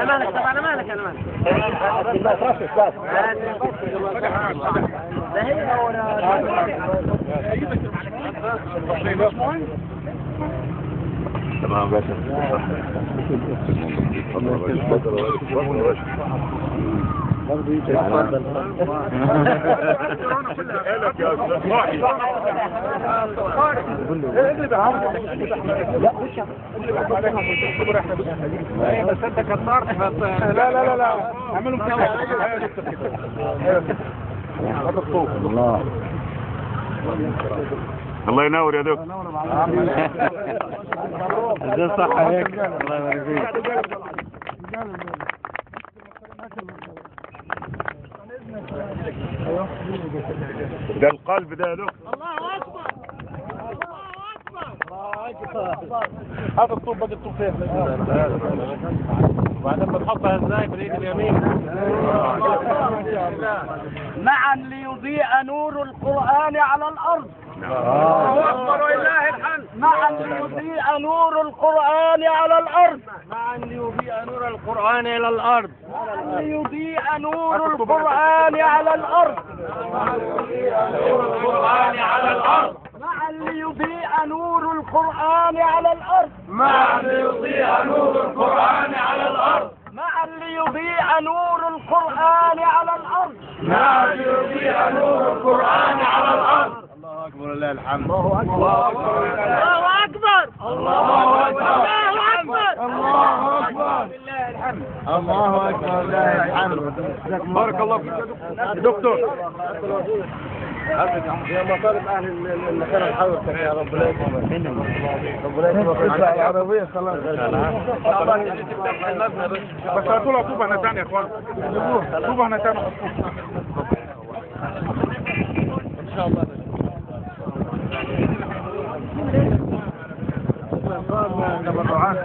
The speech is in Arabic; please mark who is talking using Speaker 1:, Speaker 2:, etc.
Speaker 1: مالك طب انا مالك انا مالك
Speaker 2: ما ترشش بس
Speaker 1: ده هي
Speaker 3: تمام باشا.
Speaker 2: بس انت كترت لا لا لا لا اعملوا الله
Speaker 3: الله ينور يا دكتور.
Speaker 2: ده صح هيك. الله يبارك فيك.
Speaker 3: ده القلب ده يا دكتور.
Speaker 1: الله اكبر
Speaker 2: هذا الطوب بدي الطوب فيه وبعدين بنحطها ازاي بالايد اليمين
Speaker 1: معا ليضيء نور القرآن على الأرض.
Speaker 2: الله اكبر ولله الحمد.
Speaker 1: معا ليضيء نور القرآن على الأرض.
Speaker 2: معا ليضيء نور القرآن الى الارض.
Speaker 1: معا ليضيء نور القرآن على الأرض.
Speaker 2: القرآن على الارض.
Speaker 1: معا ليضيء نور القرآن على الأرض.
Speaker 2: معا ليضيء نور القرآن على الارض.
Speaker 1: معا ليضيء نور القرآن على الأرض.
Speaker 2: معا ليضيء نور القرآن على الارض. الله اكبر ولله الحمد. الله اكبر.
Speaker 1: الله أكبر.
Speaker 2: الله اكبر.
Speaker 1: الله أكبر.
Speaker 2: الله اكبر. الله اكبر لله الحمد. بارك الله فيك يا دكتور. يا مطالب اهل المكان الحلوه يا رب لا يكرمك. ربنا يكرمك. العربيه خلاص. بس هاتوا له طوبه هنا ثانيه يا اخوان. طوبه هنا ثانيه. ان شاء الله. تبرعات